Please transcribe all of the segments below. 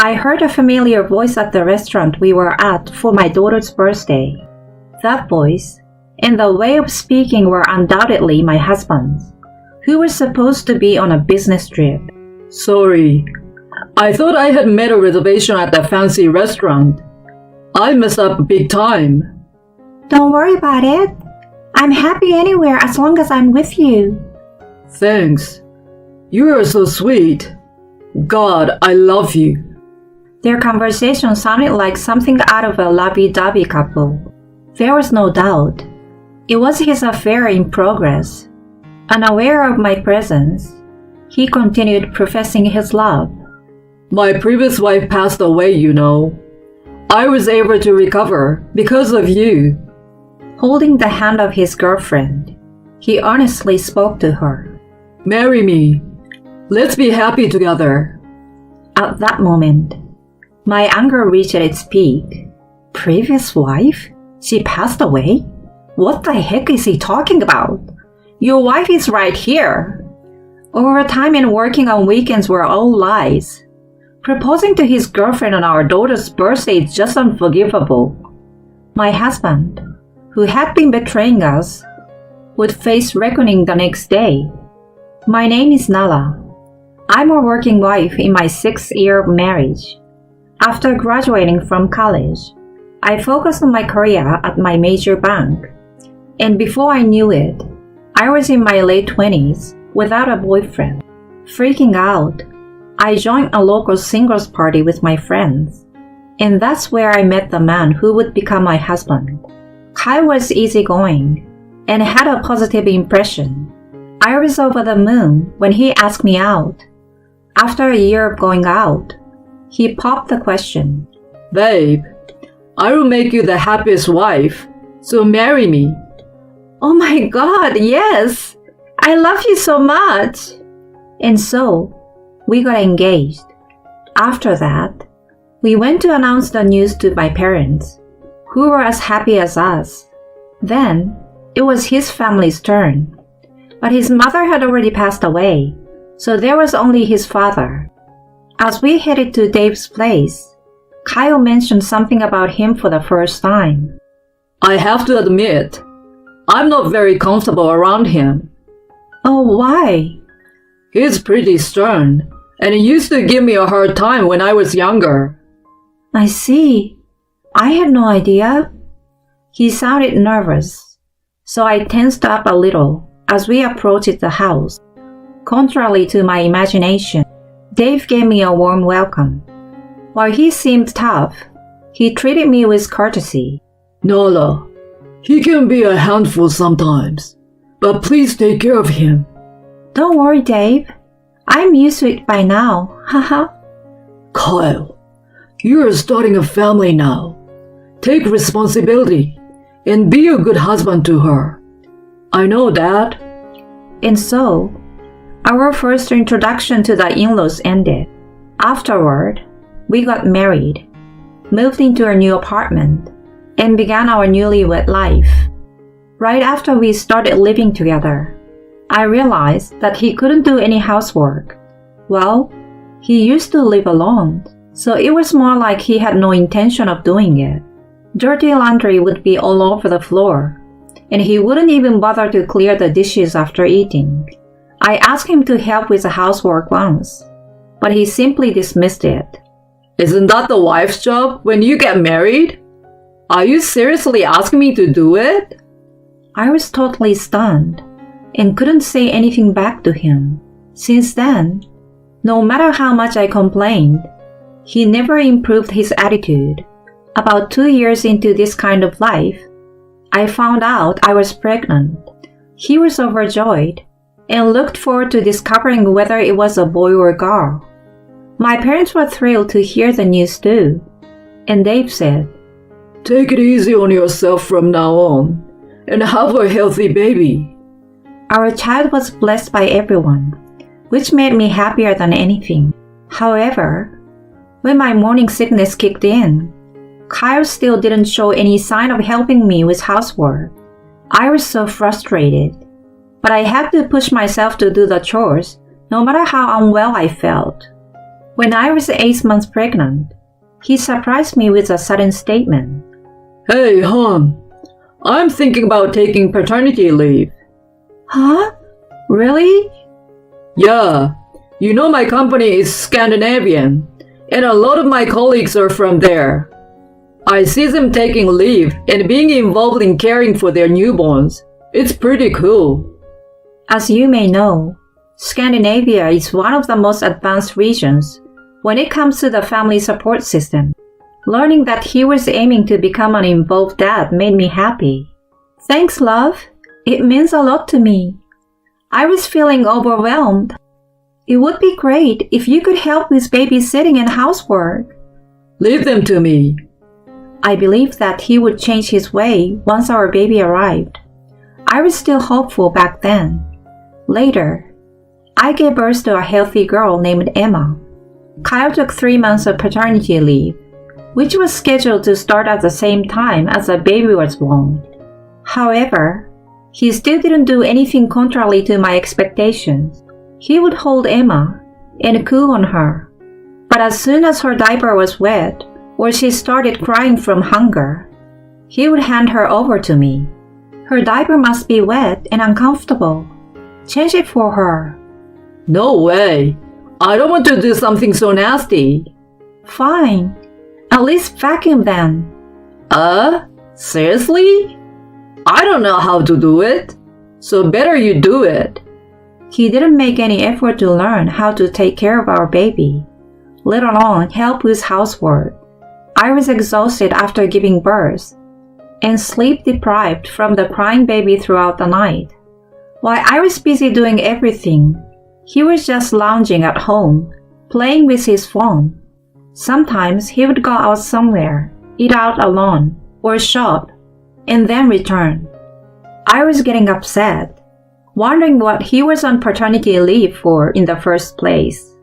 I heard a familiar voice at the restaurant we were at for my daughter's birthday. That voice and the way of speaking were undoubtedly my husband's, who was supposed to be on a business trip. Sorry, I thought I had made a reservation at that fancy restaurant. I messed up big time. Don't worry about it. I'm happy anywhere as long as I'm with you. Thanks. You are so sweet. God, I love you. Their conversation sounded like something out of a lovey-dovey couple. There was no doubt. It was his affair in progress. Unaware of my presence, he continued professing his love. My previous wife passed away, you know. I was able to recover because of you. Holding the hand of his girlfriend, he earnestly spoke to her. Marry me. Let's be happy together. At that moment, my anger reached its peak. Previous wife? She passed away? What the heck is he talking about? Your wife is right here. Overtime and working on weekends were all lies. Proposing to his girlfriend on our daughter's birthday is just unforgivable. My husband, who had been betraying us, would face reckoning the next day. My name is Nala. I'm a working wife in my 6th year of marriage. After graduating from college, I focused on my career at my major bank. And before I knew it, I was in my late 20s without a boyfriend. Freaking out, I joined a local singles party with my friends. And that's where I met the man who would become my husband. Kyle was easygoing and had a positive impression. I was over the moon when he asked me out. After a year of going out, he popped the question. Babe, I will make you the happiest wife, so marry me. Oh my God, yes! I love you so much! And so, we got engaged. After that, we went to announce the news to my parents, who were as happy as us. Then, it was his family's turn. But his mother had already passed away, so there was only his father. As we headed to Dave's place, Kyle mentioned something about him for the first time. I have to admit, I'm not very comfortable around him. Oh, why? He's pretty stern, and he used to give me a hard time when I was younger. I see. I had no idea. He sounded nervous, so I tensed up a little as we approached the house. Contrary to my imagination, Dave gave me a warm welcome. While he seemed tough, he treated me with courtesy. Nala, he can be a handful sometimes, but please take care of him. Don't worry, Dave. I'm used to it by now, haha. Kyle, you are starting a family now. Take responsibility and be a good husband to her. I know that. And so, our first introduction to the in-laws ended. Afterward, we got married, moved into our new apartment, and began our newlywed life. Right after we started living together, I realized that he couldn't do any housework. Well, he used to live alone, so it was more like he had no intention of doing it. Dirty laundry would be all over the floor, and he wouldn't even bother to clear the dishes after eating. I asked him to help with the housework once, but he simply dismissed it. Isn't that the wife's job when you get married? Are you seriously asking me to do it? I was totally stunned and couldn't say anything back to him. Since then, no matter how much I complained, he never improved his attitude. About 2 years into this kind of life, I found out I was pregnant. He was overjoyed and looked forward to discovering whether it was a boy or a girl. My parents were thrilled to hear the news too, and Dave said, Take it easy on yourself from now on, and have a healthy baby. Our child was blessed by everyone, which made me happier than anything. However, when my morning sickness kicked in, Kyle still didn't show any sign of helping me with housework. I was so frustrated, but I had to push myself to do the chores, no matter how unwell I felt. When I was 8 months pregnant, he surprised me with a sudden statement. Hey, hon, I'm thinking about taking paternity leave. Huh? Really? Yeah, you know my company is Scandinavian, and a lot of my colleagues are from there. I see them taking leave and being involved in caring for their newborns. It's pretty cool. As you may know, Scandinavia is one of the most advanced regions when it comes to the family support system. Learning that he was aiming to become an involved dad made me happy. Thanks, love. It means a lot to me. I was feeling overwhelmed. It would be great if you could help with babysitting and housework. Leave them to me. I believed that he would change his way once our baby arrived. I was still hopeful back then. Later, I gave birth to a healthy girl named Emma. Kyle took 3 months of paternity leave, which was scheduled to start at the same time as the baby was born. However, he still didn't do anything contrary to my expectations. He would hold Emma and coo on her. But as soon as her diaper was wet or she started crying from hunger, he would hand her over to me. Her diaper must be wet and uncomfortable. Change it for her. No way. I don't want to do something so nasty. Fine. At least vacuum then. Seriously? I don't know how to do it. So better you do it. He didn't make any effort to learn how to take care of our baby, let alone help with housework. I was exhausted after giving birth and sleep deprived from the crying baby throughout the night. While I was busy doing everything, he was just lounging at home, playing with his phone. Sometimes he would go out somewhere, eat out alone, or shop, and then return. I was getting upset, wondering what he was on paternity leave for in the first place.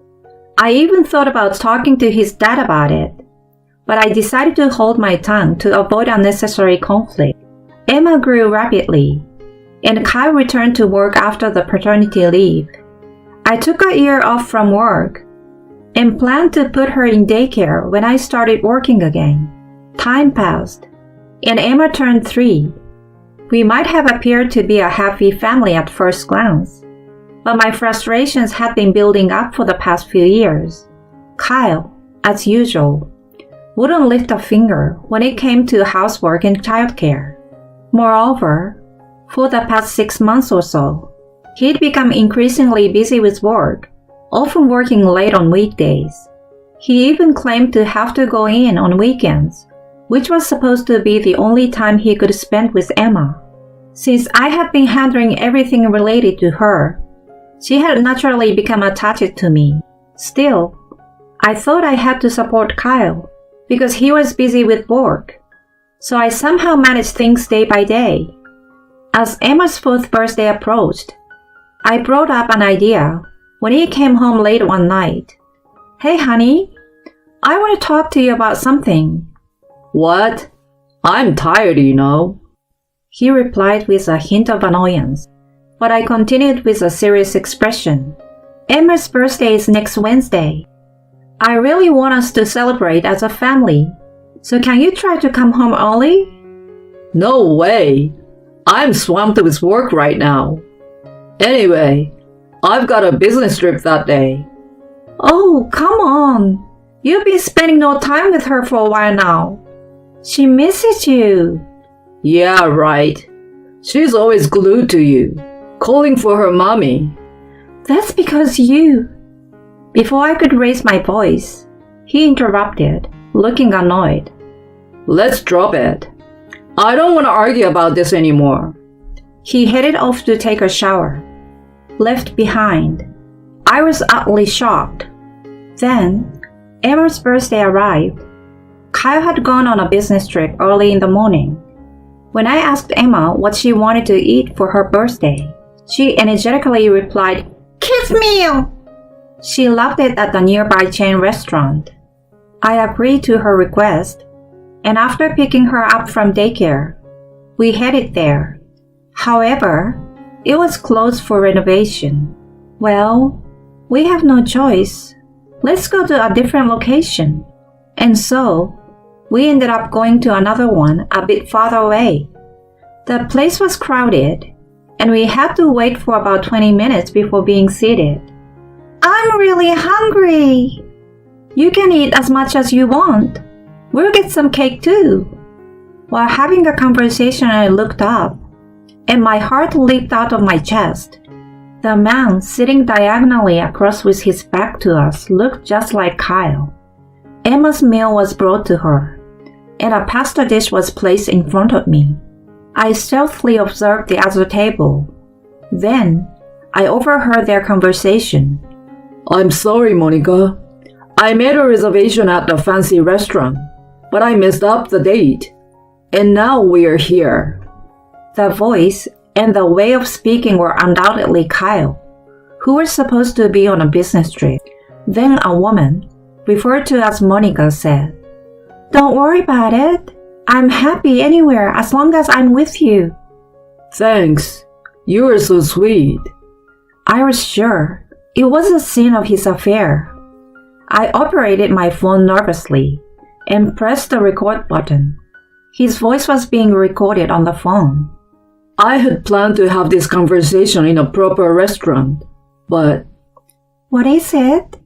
I even thought about talking to his dad about it, but I decided to hold my tongue to avoid unnecessary conflict. Emma grew rapidly, and Kyle returned to work after the paternity leave. I took a year off from work and planned to put her in daycare when I started working again. Time passed, and Emma turned 3. We might have appeared to be a happy family at first glance, but my frustrations had been building up for the past few years. Kyle, as usual, wouldn't lift a finger when it came to housework and childcare. Moreover, for the past 6 months or so, he'd become increasingly busy with work, often working late on weekdays. He even claimed to have to go in on weekends, which was supposed to be the only time he could spend with Emma. Since I had been handling everything related to her, she had naturally become attached to me. Still, I thought I had to support Kyle because he was busy with work, so I somehow managed things day by day. As Emma's 4th birthday approached, I brought up an idea when he came home late one night. Hey honey, I want to talk to you about something. What? I'm tired, you know. He replied with a hint of annoyance, but I continued with a serious expression. Emma's birthday is next Wednesday. I really want us to celebrate as a family, so can you try to come home early? No way. I'm swamped with work right now. Anyway, I've got a business trip that day. Oh, come on. You've been spending no time with her for a while now. She misses you. Yeah, right. She's always glued to you, calling for her mommy. That's because you... Before I could raise my voice, he interrupted, looking annoyed. Let's drop it. I don't want to argue about this anymore. He headed off to take a shower. Left behind, I was utterly shocked. Then, Emma's birthday arrived. Kyle had gone on a business trip early in the morning. When I asked Emma what she wanted to eat for her birthday, she energetically replied, "Kids meal!" She loved it at the nearby chain restaurant. I agreed to her request, and after picking her up from daycare, we headed there. However, it was closed for renovation. Well, we have no choice. Let's go to a different location. And so, we ended up going to another one a bit farther away. The place was crowded, and we had to wait for about 20 minutes before being seated. I'm really hungry. You can eat as much as you want. We'll get some cake too. While having a conversation, I looked up, and my heart leaped out of my chest. The man sitting diagonally across with his back to us looked just like Kyle. Emma's meal was brought to her, and a pasta dish was placed in front of me. I stealthily observed the other table. Then, I overheard their conversation. I'm sorry, Monica. I made a reservation at the fancy restaurant, but I messed up the date. And now we're here. The voice and the way of speaking were undoubtedly Kyle, who was supposed to be on a business trip. Then a woman, referred to as Monica, said, Don't worry about it. I'm happy anywhere as long as I'm with you. Thanks. You are so sweet. I was sure it was the scene of his affair. I operated my phone nervously and pressed the record button. His voice was being recorded on the phone. I had planned to have this conversation in a proper restaurant, but... What is it?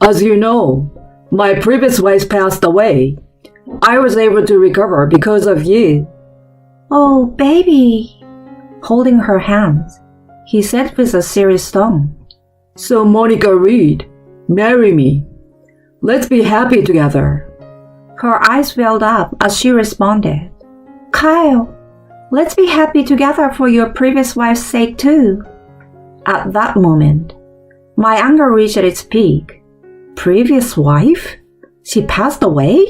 As you know, my previous wife passed away. I was able to recover because of you. Oh, baby. Holding her hands, he said with a serious tone. So Monica Reed, marry me. Let's be happy together. Her eyes welled up as she responded. Kyle, let's be happy together for your previous wife's sake too. At that moment, my anger reached its peak. Previous wife? She passed away?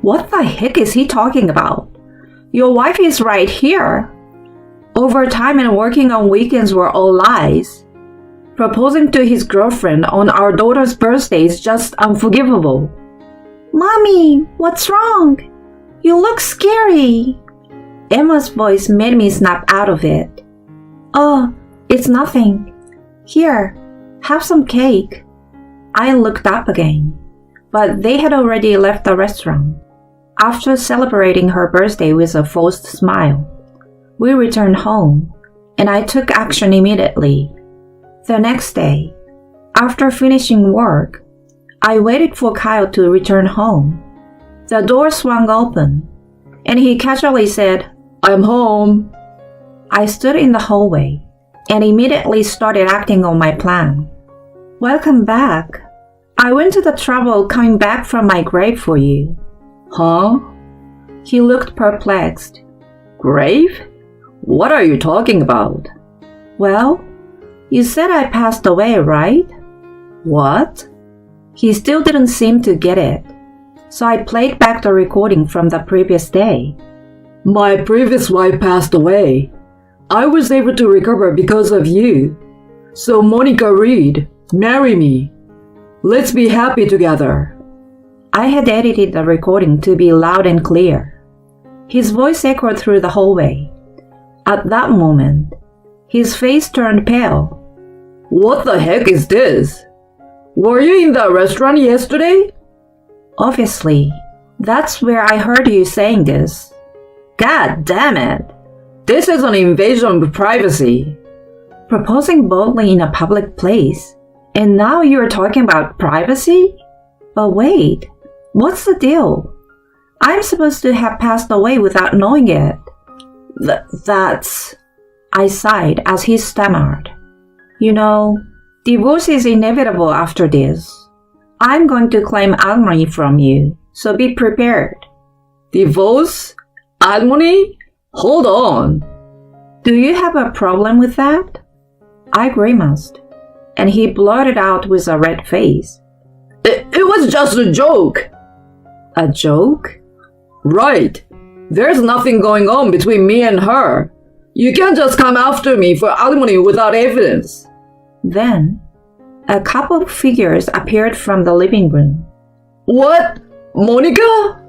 What the heck is he talking about? Your wife is right here. Overtime and working on weekends were all lies. Proposing to his girlfriend on our daughter's birthday is just unforgivable. Mommy, what's wrong? You look scary. Emma's voice made me snap out of it. Oh, it's nothing. Here, have some cake. I looked up again, but they had already left the restaurant. After celebrating her birthday with a forced smile, we returned home, and I took action immediately. The next day, after finishing work, I waited for Kyle to return home. The door swung open, and he casually said, I'm home. I stood in the hallway and immediately started acting on my plan. Welcome back. I went to the trouble coming back from my grave for you. Huh? He looked perplexed. Grave? What are you talking about? Well, you said I passed away, right? What? He still didn't seem to get it, so I played back the recording from the previous day. My previous wife passed away. I was able to recover because of you. So Monica Reed, marry me. Let's be happy together. I had edited the recording to be loud and clear. His voice echoed through the hallway. At that moment, his face turned pale. What the heck is this? Were you in that restaurant yesterday? Obviously, that's where I heard you saying this. God damn it. This is an invasion of privacy. Proposing boldly in a public place, and now you're talking about privacy? But wait, what's the deal? I'm supposed to have passed away without knowing it. That's... I sighed as he stammered. You know, divorce is inevitable after this. I'm going to claim alimony from you, so be prepared. Divorce? Alimony? Hold on. Do you have a problem with that? I grimaced, and he blurted out with a red face. It was just a joke. A joke? Right. There's nothing going on between me and her. You can't just come after me for alimony without evidence. Then, a couple of figures appeared from the living room. What? Monica?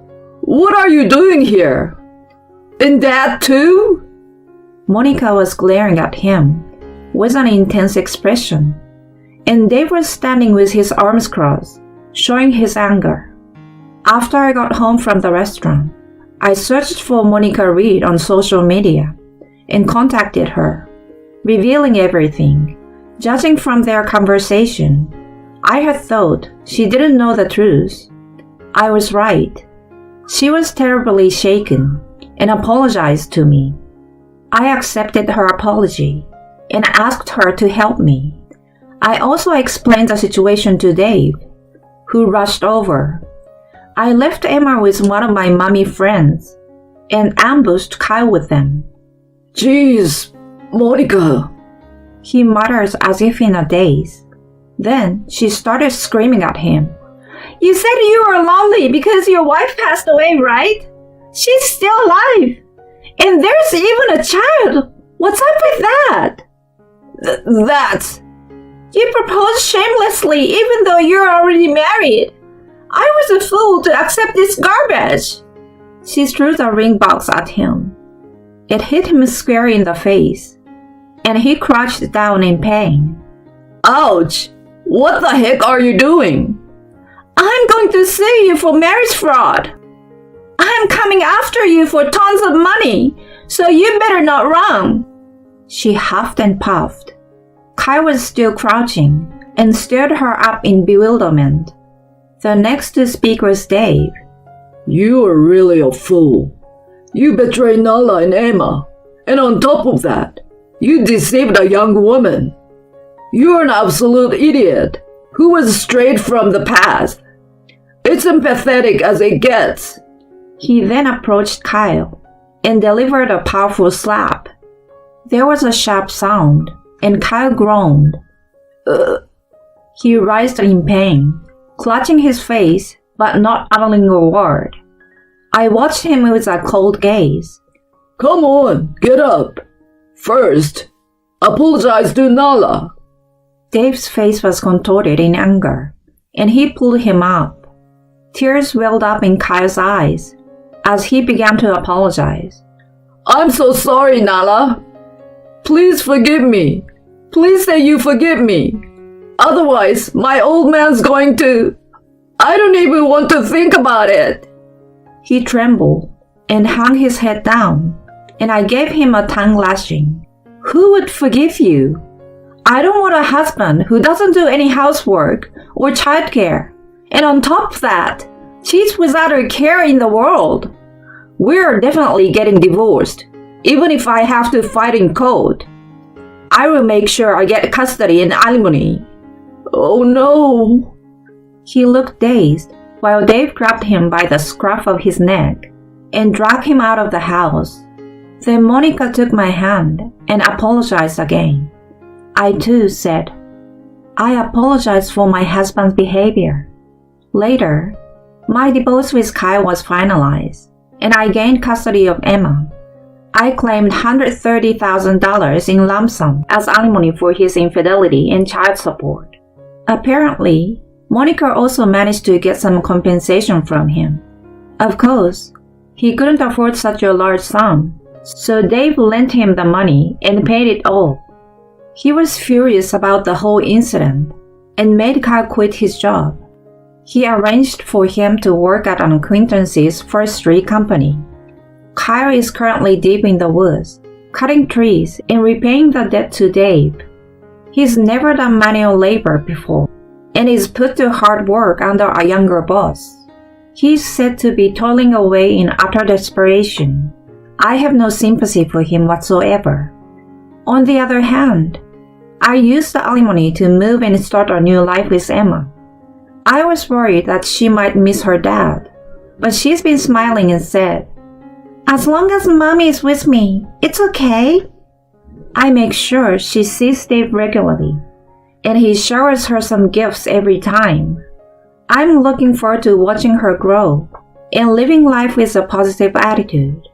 What are you doing here? And that too? Monica was glaring at him with an intense expression, and Dave was standing with his arms crossed, showing his anger. After I got home from the restaurant, I searched for Monica Reed on social media and contacted her, revealing everything. Judging from their conversation, I had thought she didn't know the truth. I was right. She was terribly shaken and apologized to me. I accepted her apology and asked her to help me. I also explained the situation to Dave, who rushed over. I left Emma with one of my mommy friends and ambushed Kyle with them. Jeez, Monica, he mutters as if in a daze. Then she started screaming at him. You said you were lonely because your wife passed away, right? She's still alive. And there's even a child. What's up with that? That's... You proposed shamelessly even though you're already married. I was a fool to accept this garbage. She threw the ring box at him. It hit him square in the face, and he crouched down in pain. Ouch! What the heck are you doing? I'm going to sue you for marriage fraud. I'm coming after you for tons of money, so you better not run. She huffed and puffed. Kyle was still crouching and stared her up in bewilderment. The next to speak was Dave. You are really a fool. You betrayed Nala and Emma, and on top of that, you deceived a young woman. You're an absolute idiot who was straight from the past. It's empathetic as it gets. He then approached Kyle and delivered a powerful slap. There was a sharp sound, and Kyle groaned. He writhed in pain, clutching his face but not uttering a word. I watched him with a cold gaze. Come on, get up. First, apologize to Nala. Dave's face was contorted in anger, and he pulled him up. Tears welled up in Kyle's eyes as he began to apologize. I'm so sorry, Nala. Please forgive me. Please say you forgive me. Otherwise, my old man's going to... I don't even want to think about it. He trembled and hung his head down, and I gave him a tongue lashing. Who would forgive you? I don't want a husband who doesn't do any housework or childcare, and on top of that, cheats without a care in the world. We're definitely getting divorced, even if I have to fight in court. I will make sure I get custody and alimony. Oh no. He looked dazed while Dave grabbed him by the scruff of his neck and dragged him out of the house. Then Monica took my hand and apologized again. I too said, I apologize for my husband's behavior. Later, my divorce with Kyle was finalized, and I gained custody of Emma. I claimed $130,000 in lump sum as alimony for his infidelity and child support. Apparently, Monica also managed to get some compensation from him. Of course, he couldn't afford such a large sum, so Dave lent him the money and paid it all. He was furious about the whole incident and made Kyle quit his job. He arranged for him to work at an acquaintance's forestry company. Kyle is currently deep in the woods, cutting trees and repaying the debt to Dave. He's never done manual labor before and is put to hard work under a younger boss. He's said to be toiling away in utter desperation. I have no sympathy for him whatsoever. On the other hand, I used the alimony to move and start a new life with Emma. I was worried that she might miss her dad, but she's been smiling and said, As long as Mommy is with me, it's okay. I make sure she sees Dave regularly, and he showers her some gifts every time. I'm looking forward to watching her grow and living life with a positive attitude.